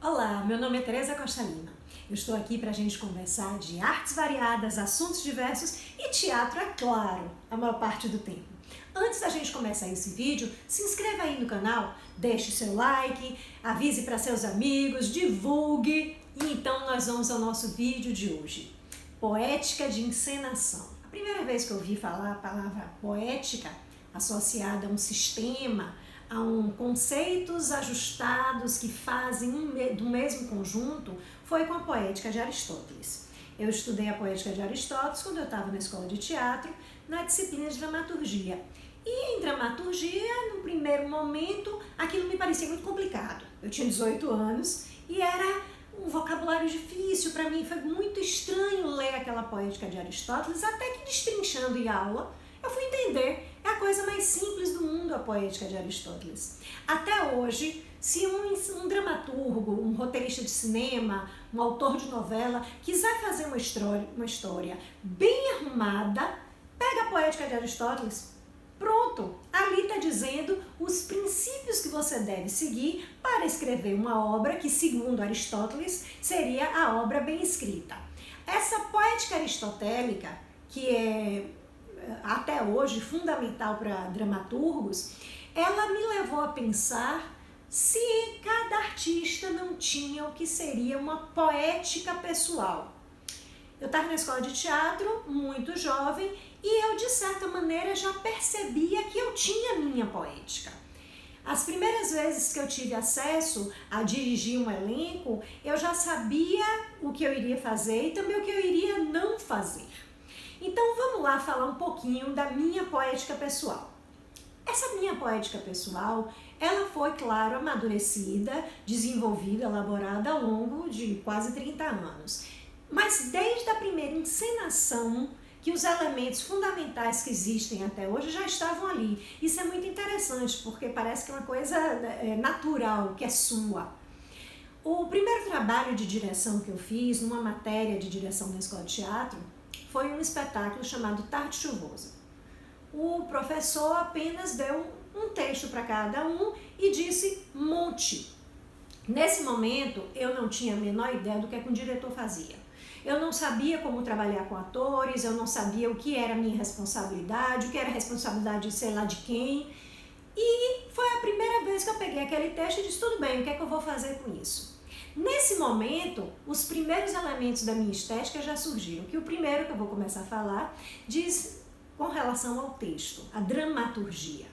Olá, meu nome é Tereza Costa Lima. Eu estou aqui para a gente conversar de artes variadas, assuntos diversos e teatro, é claro, a maior parte do tempo. Antes da gente começar esse vídeo, se inscreva aí no canal, deixe seu like, avise para seus amigos, divulgue. E então nós vamos ao nosso vídeo de hoje. Poética de encenação. A primeira vez que eu ouvi falar a palavra poética associada a um sistema, a conceitos ajustados que fazem do mesmo conjunto, foi com a poética de Aristóteles. Eu estudei a poética de Aristóteles quando eu estava na escola de teatro, na disciplina de dramaturgia. E em dramaturgia, no primeiro momento, aquilo me parecia muito complicado. Eu tinha 18 anos e era um vocabulário difícil para mim, foi muito estranho ler aquela poética de Aristóteles, até que destrinchando em aula, eu fui entender, é a coisa mais simples do mundo a poética de Aristóteles. Até hoje, se um dramaturgo, um roteirista de cinema, um autor de novela, quiser fazer uma história bem arrumada, pega a poética de Aristóteles, pronto, ali está dizendo os princípios que você deve seguir para escrever uma obra que, segundo Aristóteles, seria a obra bem escrita. Essa poética aristotélica, que é até hoje fundamental para dramaturgos, ela me levou a pensar se cada artista não tinha o que seria uma poética pessoal. Eu estava na escola de teatro, muito jovem, e eu, de certa maneira, já percebia que eu tinha minha poética. As primeiras vezes que eu tive acesso a dirigir um elenco, eu já sabia o que eu iria fazer e também o que eu iria não fazer. Então vamos lá falar um pouquinho da minha poética pessoal. Essa minha poética pessoal, ela foi, claro, amadurecida, desenvolvida, elaborada ao longo de quase 30 anos. Mas desde a primeira encenação, que os elementos fundamentais que existem até hoje já estavam ali. Isso é muito interessante, porque parece que é uma coisa natural, que é sua. O primeiro trabalho de direção que eu fiz, numa matéria de direção da escola de teatro, foi um espetáculo chamado Tarde Chuvosa. O professor apenas deu um texto para cada um e disse monte. Nesse momento, eu não tinha a menor ideia do que um diretor fazia. Eu não sabia como trabalhar com atores, eu não sabia o que era minha responsabilidade, o que era a responsabilidade de sei lá de quem. E foi a primeira vez que eu peguei aquele texto e disse, tudo bem, o que é que eu vou fazer com isso? Nesse momento, os primeiros elementos da minha estética já surgiram, que o primeiro que eu vou começar a falar diz com relação ao texto, a dramaturgia.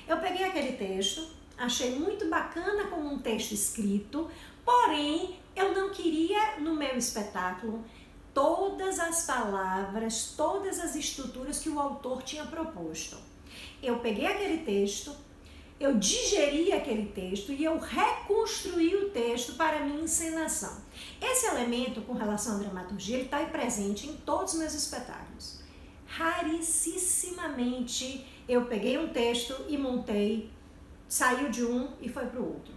Eu peguei aquele texto, achei muito bacana como um texto escrito, porém eu não queria no meu espetáculo todas as palavras, todas as estruturas que o autor tinha proposto. Eu peguei aquele texto, eu digeri aquele texto e eu reconstruí o texto para a minha encenação. Esse elemento com relação à dramaturgia, ele está presente em todos os meus espetáculos. Rarissimamente eu peguei um texto e montei, saiu de um e foi para o outro.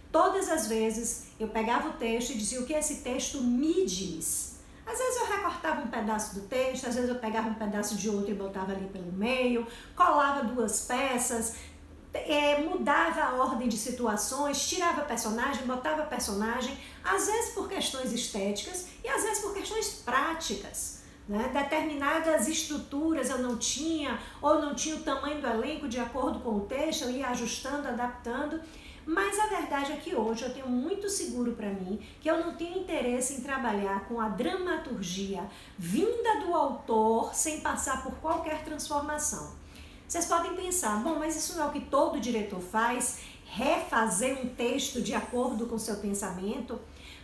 Todas as vezes eu pegava o texto e dizia o que esse texto me diz. Às vezes eu recortava um pedaço do texto, às vezes eu pegava um pedaço de outro e botava ali pelo meio, colava duas peças, mudava a ordem de situações, tirava personagem, botava personagem, às vezes por questões estéticas e às vezes por questões práticas. Né? Determinadas estruturas eu não tinha, ou não tinha o tamanho do elenco de acordo com o texto, eu ia ajustando, adaptando. Mas a verdade é que hoje eu tenho muito seguro para mim que eu não tenho interesse em trabalhar com a dramaturgia vinda do autor sem passar por qualquer transformação. Vocês podem pensar, bom, mas isso não é o que todo diretor faz? Refazer um texto de acordo com o seu pensamento?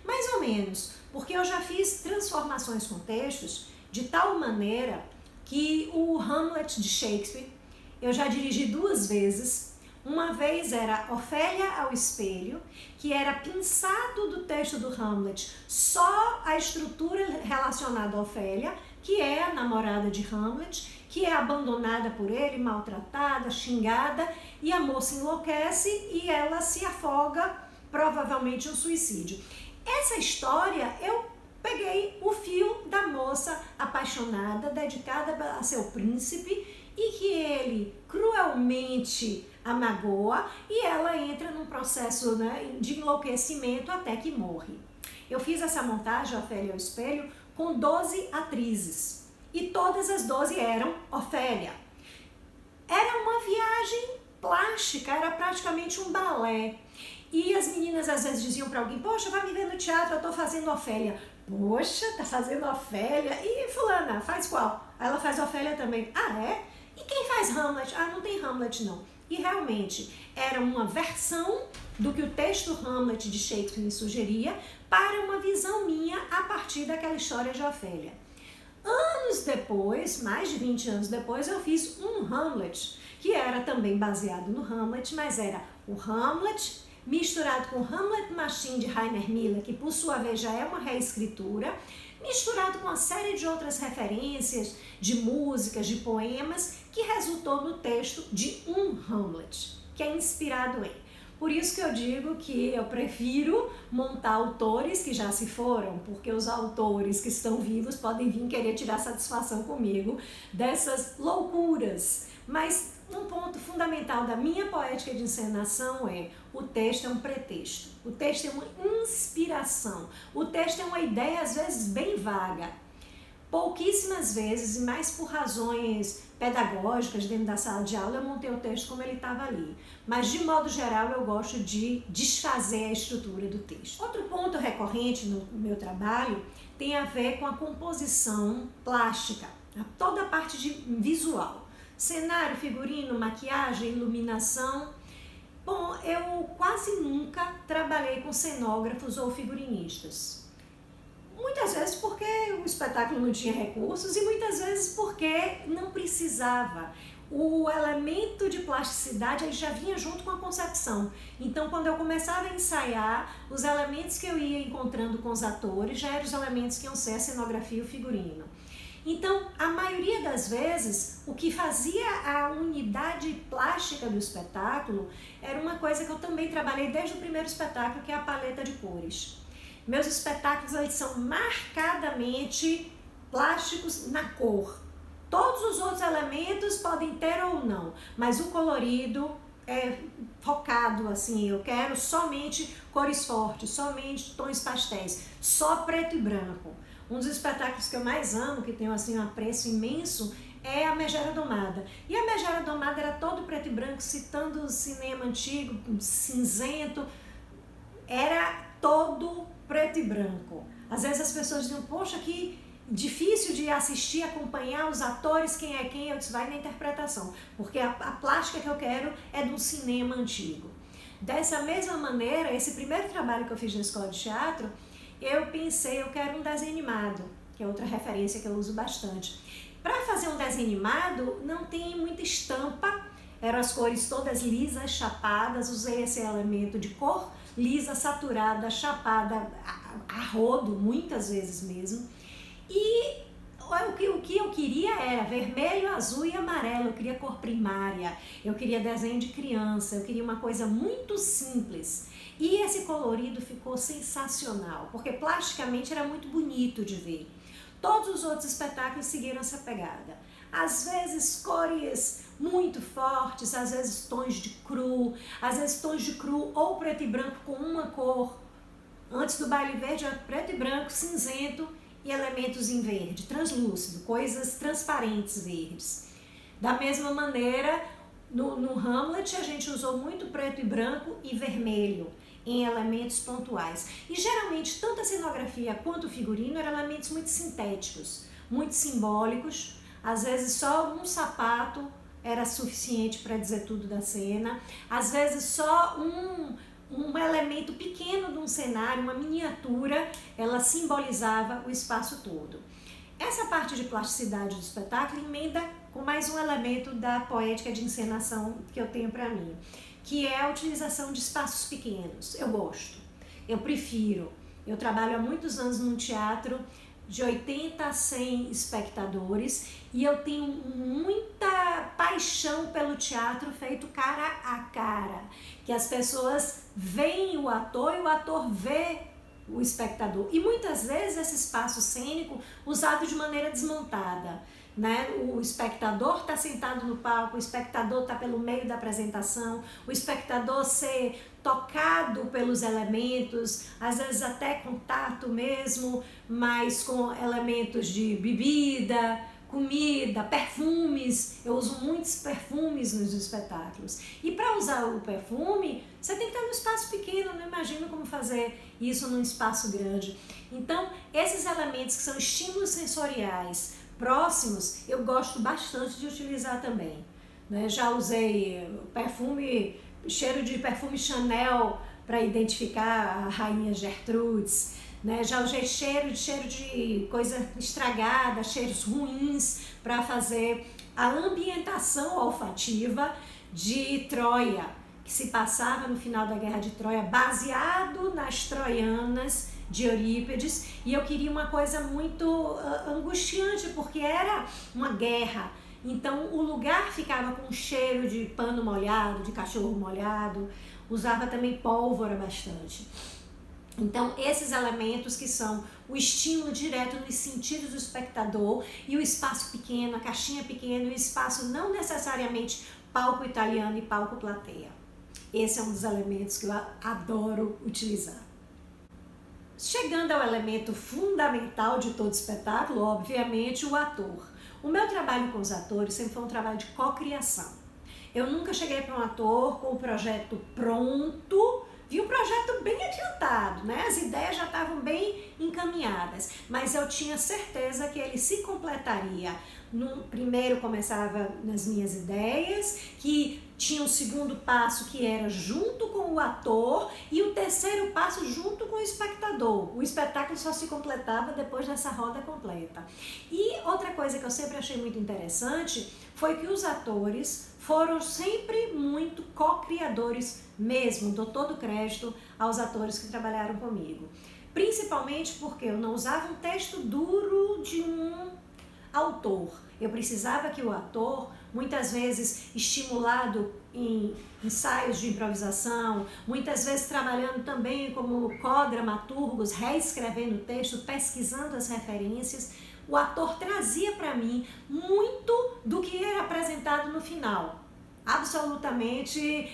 Mais ou menos, porque eu já fiz transformações com textos de tal maneira que o Hamlet de Shakespeare eu já dirigi 2 vezes. Uma vez era Ofélia ao espelho, que era pinçado do texto do Hamlet só a estrutura relacionada a Ofélia, que é a namorada de Hamlet, que é abandonada por ele, maltratada, xingada, e a moça enlouquece e ela se afoga, provavelmente um suicídio. Essa história eu peguei o fio da moça apaixonada, dedicada a seu príncipe, e que ele cruelmente a magoa e ela entra num processo, né, de enlouquecimento até que morre. Eu fiz essa montagem, Ofélia ao Espelho, com 12 atrizes e todas as 12 eram Ofélia. Era uma viagem plástica, era praticamente um balé. E as meninas às vezes diziam para alguém, poxa, vai me ver no teatro, eu tô fazendo Ofélia. Poxa, tá fazendo Ofélia? E fulana, faz qual? Ela faz Ofélia também. Ah, é? E quem faz Hamlet? Ah, não tem Hamlet não. E realmente era uma versão do que o texto Hamlet de Shakespeare me sugeria para uma visão minha a partir daquela história de Ofélia. Anos depois, mais de 20 anos depois, eu fiz um Hamlet, que era também baseado no Hamlet, mas era o Hamlet misturado com Hamlet Machine de Rainer Miller, que por sua vez já é uma reescritura, misturado com uma série de outras referências de músicas, de poemas, que resultou no texto de um Hamlet, que é inspirado em. Por isso que eu digo que eu prefiro montar autores que já se foram, porque os autores que estão vivos podem vir querer tirar satisfação comigo dessas loucuras. Mas um ponto fundamental da minha poética de encenação é o texto é um pretexto, o texto é uma inspiração, o texto é uma ideia às vezes bem vaga. Pouquíssimas vezes, e mais por razões pedagógicas dentro da sala de aula, eu montei o texto como ele estava ali. Mas, de modo geral, eu gosto de desfazer a estrutura do texto. Outro ponto recorrente no meu trabalho tem a ver com a composição plástica, toda a parte de visual. Cenário, figurino, maquiagem, iluminação. Bom, eu quase nunca trabalhei com cenógrafos ou figurinistas. Muitas vezes porque o espetáculo não tinha recursos e muitas vezes porque não precisava. O elemento de plasticidade ele já vinha junto com a concepção. Então, quando eu começava a ensaiar, os elementos que eu ia encontrando com os atores já eram os elementos que iam ser a cenografia e o figurino. Então, a maioria das vezes, o que fazia a unidade plástica do espetáculo era uma coisa que eu também trabalhei desde o primeiro espetáculo, que é a paleta de cores. Meus espetáculos eles são marcadamente plásticos na cor. Todos os outros elementos podem ter ou não, mas o colorido é focado assim, eu quero somente cores fortes, somente tons pastéis, só preto e branco. Um dos espetáculos que eu mais amo, que tenho assim um apreço imenso, é a Megera Domada. E a Megera Domada era todo preto e branco, citando o cinema antigo, cinzento, era todo preto e branco. Às vezes as pessoas diziam, poxa, que difícil de assistir, acompanhar os atores, quem é quem, eu disse, vai na interpretação, porque a plástica que eu quero é do cinema antigo. Dessa mesma maneira, esse primeiro trabalho que eu fiz na escola de teatro, eu pensei, eu quero um desenho animado, que é outra referência que eu uso bastante. Para fazer um desenho animado, não tem muita estampa, eram as cores todas lisas, chapadas, usei esse elemento de cor lisa, saturada, chapada, a rodo, muitas vezes mesmo. E o que eu queria era vermelho, azul e amarelo, eu queria cor primária, eu queria desenho de criança, eu queria uma coisa muito simples. E esse colorido ficou sensacional, porque plasticamente era muito bonito de ver. Todos os outros espetáculos seguiram essa pegada. Às vezes cores muito fortes, às vezes tons de cru, às vezes tons de cru ou preto e branco com uma cor. Antes do baile verde era preto e branco, cinzento e elementos em verde, translúcido, coisas transparentes verdes. Da mesma maneira, no Hamlet a gente usou muito preto e branco e vermelho em elementos pontuais. E geralmente tanto a cenografia quanto o figurino eram elementos muito sintéticos, muito simbólicos. Às vezes só um sapato era suficiente para dizer tudo da cena. Às vezes só um elemento pequeno de um cenário, uma miniatura, ela simbolizava o espaço todo. Essa parte de plasticidade do espetáculo emenda com mais um elemento da poética de encenação que eu tenho para mim, que é a utilização de espaços pequenos. Eu gosto, eu prefiro. Eu trabalho há muitos anos num teatro de 80 a 100 espectadores e eu tenho muita paixão pelo teatro feito cara a cara, que as pessoas veem o ator e o ator vê o espectador. E muitas vezes esse espaço cênico usado de maneira desmontada, né? O espectador está sentado no palco, o espectador está pelo meio da apresentação, o espectador ser tocado pelos elementos, às vezes até contato mesmo, mas com elementos de bebida, comida, perfumes. Eu uso muitos perfumes nos espetáculos. E para usar o perfume, você tem que estar num espaço pequeno, não imagino como fazer isso num espaço grande. Então, esses elementos que são estímulos sensoriais próximos, eu gosto bastante de utilizar também, né? Já usei perfume, cheiro de perfume Chanel para identificar a rainha Gertrudes, né? Já usei cheiro de coisa estragada, cheiros ruins para fazer a ambientação olfativa de Troia, que se passava no final da Guerra de Troia, baseado nas troianas de Eurípides, e eu queria uma coisa muito angustiante, porque era uma guerra. Então o lugar ficava com cheiro de pano molhado, de cachorro molhado, usava também pólvora bastante. Então esses elementos que são o estímulo direto nos sentidos do espectador e o espaço pequeno, a caixinha pequena, e o espaço não necessariamente palco italiano e palco plateia. Esse é um dos elementos que eu adoro utilizar. Chegando ao elemento fundamental de todo espetáculo, obviamente, o ator. O meu trabalho com os atores sempre foi um trabalho de cocriação. Eu nunca cheguei para um ator com o projeto pronto, vi um projeto bem adiantado, né? As ideias já estavam bem encaminhadas, mas eu tinha certeza que ele se completaria. Primeiro começava nas minhas ideias, que tinha um segundo passo que era junto com o ator e o terceiro passo junto com o espectador. O espetáculo só se completava depois dessa roda completa. E outra coisa que eu sempre achei muito interessante foi que os atores foram sempre muito co-criadores mesmo. Dou todo o crédito aos atores que trabalharam comigo. Principalmente porque eu não usava um texto duro de um autor. Eu precisava que o ator, muitas vezes estimulado em ensaios de improvisação, muitas vezes trabalhando também como co-dramaturgos, reescrevendo o texto, pesquisando as referências, o ator trazia para mim muito do que era apresentado no final. Absolutamente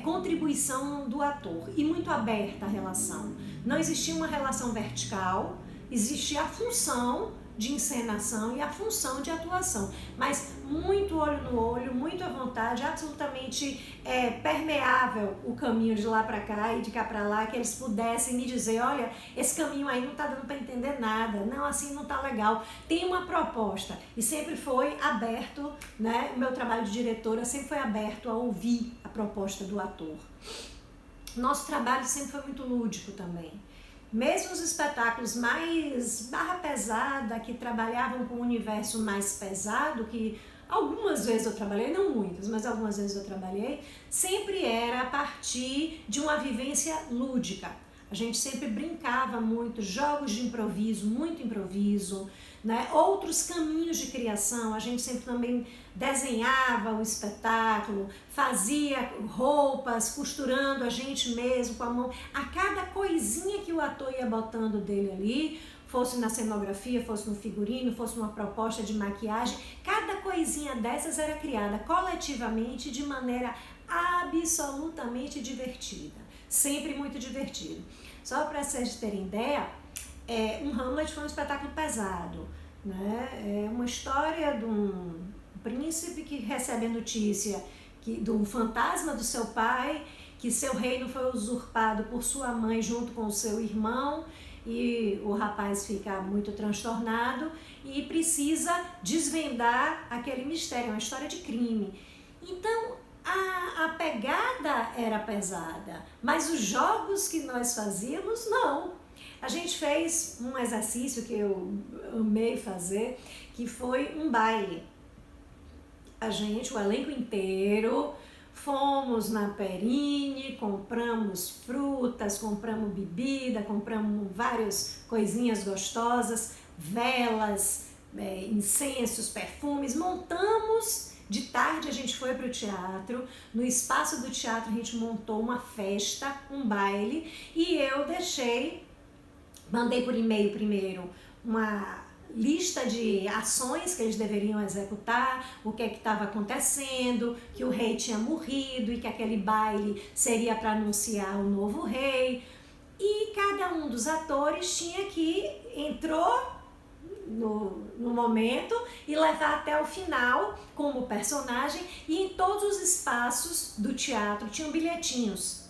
contribuição do ator e muito aberta a relação. Não existia uma relação vertical, existia a função de encenação e a função de atuação, mas muito olho no olho, muito à vontade, absolutamente permeável o caminho de lá para cá e de cá para lá, que eles pudessem me dizer, olha, esse caminho aí não tá dando para entender nada, não, assim não tá legal, tem uma proposta. E sempre foi aberto, né? O meu trabalho de diretora sempre foi aberto a ouvir a proposta do ator. Nosso trabalho sempre foi muito lúdico também. Mesmo os espetáculos mais barra pesada, que trabalhavam com um universo mais pesado, que algumas vezes eu trabalhei, não muitas, mas algumas vezes eu trabalhei, sempre era a partir de uma vivência lúdica. A gente sempre brincava muito, jogos de improviso, muito improviso, né? Outros caminhos de criação, a gente sempre também desenhava o espetáculo, fazia roupas, costurando a gente mesmo com a mão. A cada coisinha que o ator ia botando dele ali, fosse na cenografia, fosse no figurino, fosse uma proposta de maquiagem, cada coisinha dessas era criada coletivamente de maneira absolutamente divertida. Sempre muito divertido. Só para vocês terem ideia, um Hamlet foi um espetáculo pesado, né? É uma história de um príncipe que recebe a notícia de um fantasma do seu pai, que seu reino foi usurpado por sua mãe junto com o seu irmão, e o rapaz fica muito transtornado e precisa desvendar aquele mistério, uma história de crime. Então, a pegada era pesada, mas os jogos que nós fazíamos, não. A gente fez um exercício que eu amei fazer, que foi um baile. O elenco inteiro, fomos na Perine, compramos frutas, compramos bebida, compramos várias coisinhas gostosas, velas, incensos, perfumes, montamos. De tarde a gente foi para o teatro, no espaço do teatro a gente montou uma festa, um baile, e eu deixei Mandei por e-mail primeiro uma lista de ações que eles deveriam executar, o que é que estava acontecendo, que o rei tinha morrido e que aquele baile seria para anunciar o novo rei. E cada um dos atores tinha que entrou no momento e levar até o final como personagem, e em todos os espaços do teatro tinham bilhetinhos.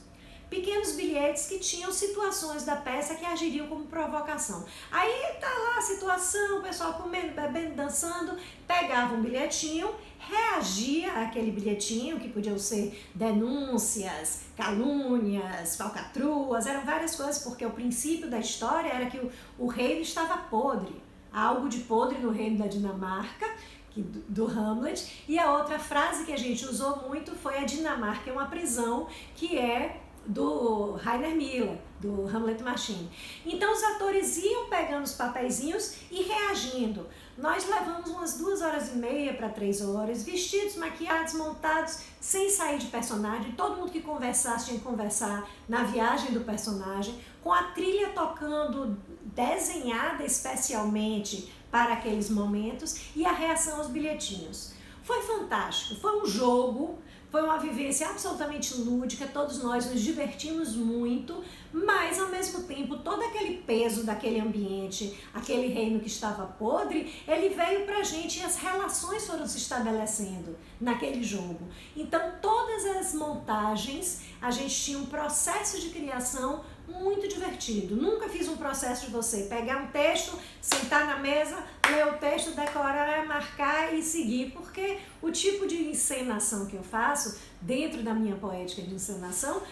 Pequenos bilhetes que tinham situações da peça que agiriam como provocação. Aí tá lá a situação, o pessoal comendo, bebendo, dançando, pegava um bilhetinho, reagia àquele bilhetinho, que podiam ser denúncias, calúnias, falcatruas, eram várias coisas, porque o princípio da história era que o reino estava podre. Há algo de podre no reino da Dinamarca, do Hamlet, e a outra frase que a gente usou muito foi: a Dinamarca é uma prisão, que é do Rainer Miller, do Hamlet Machine. Então os atores iam pegando os papeizinhos e reagindo. Nós levamos umas 2h30 para 3 horas, vestidos, maquiados, montados, sem sair de personagem. Todo mundo que conversasse tinha que conversar na viagem do personagem, com a trilha tocando, desenhada especialmente para aqueles momentos, e a reação aos bilhetinhos. Foi fantástico, foi um jogo, foi uma vivência absolutamente lúdica, todos nós nos divertimos muito, mas ao mesmo tempo todo aquele peso daquele ambiente, aquele reino que estava podre, ele veio pra gente e as relações foram se estabelecendo naquele jogo. Então todas as montagens, a gente tinha um processo de criação muito divertido. Nunca fiz um processo de você pegar um texto, sentar na mesa, ler o texto, decorar, marcar e seguir, porque o tipo de encenação que eu faço dentro da minha poética de encenação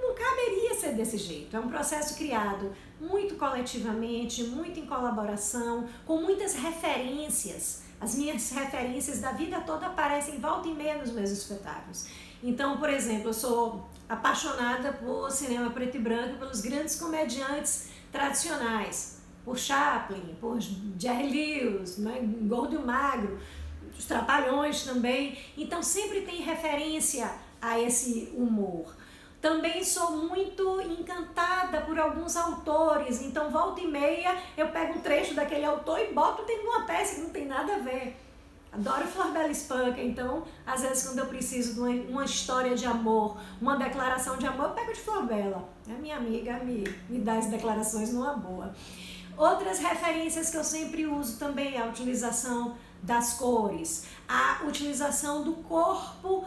não caberia ser desse jeito. É um processo criado muito coletivamente, muito em colaboração, com muitas referências. As minhas referências da vida toda aparecem volta e meia nos meus espetáculos. Então, por exemplo, eu sou apaixonada por cinema preto e branco, pelos grandes comediantes tradicionais, por Chaplin, por Jerry Lewis, né, Gordo e Magro, os Trapalhões também. Então sempre tem referência a esse humor. Também sou muito encantada por alguns autores, então volta e meia eu pego um trecho daquele autor e boto dentro de uma peça que não tem nada a ver. Adoro Flor Bela Espanca, então às vezes quando eu preciso de uma história de amor, uma declaração de amor, eu pego de Flor Bela. A minha amiga me dá as declarações numa boa. Outras referências que eu sempre uso também é a utilização das cores, a utilização do corpo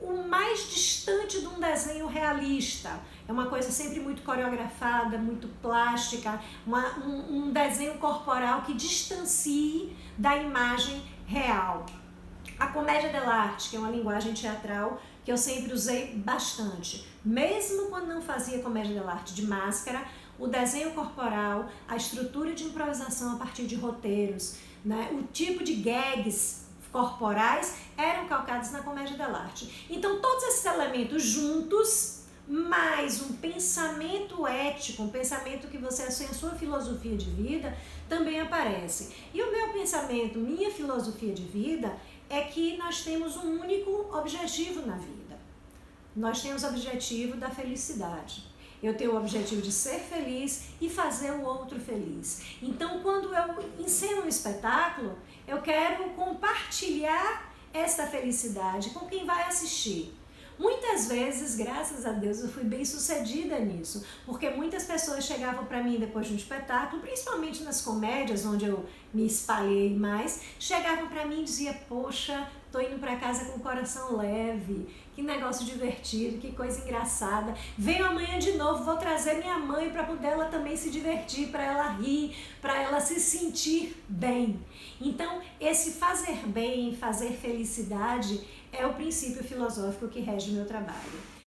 o mais distante de um desenho realista. É uma coisa sempre muito coreografada, muito plástica, um desenho corporal que distancie da imagem real. A comédia dell'arte, que é uma linguagem teatral que eu sempre usei bastante. Mesmo quando não fazia comédia dell'arte de máscara, o desenho corporal, a estrutura de improvisação a partir de roteiros, né, o tipo de gags corporais eram calcados na comédia dell'arte. Então todos esses elementos juntos, mais um pensamento ético, um pensamento que você tem a sua filosofia de vida, também aparece. E o meu pensamento, minha filosofia de vida, é que nós temos um único objetivo na vida. Nós temos o objetivo da felicidade. Eu tenho o objetivo de ser feliz e fazer o outro feliz. Então, quando eu enceno um espetáculo, eu quero compartilhar esta felicidade com quem vai assistir. Muitas vezes, graças a Deus, eu fui bem sucedida nisso, porque muitas pessoas chegavam para mim depois de um espetáculo, principalmente nas comédias, onde eu me espalhei mais, chegavam para mim e diziam: poxa, tô indo para casa com o coração leve, que negócio divertido, que coisa engraçada, venho amanhã de novo, vou trazer minha mãe para poder ela também se divertir, para ela rir, para ela se sentir bem. Então, esse fazer bem, fazer felicidade, é o princípio filosófico que rege o meu trabalho.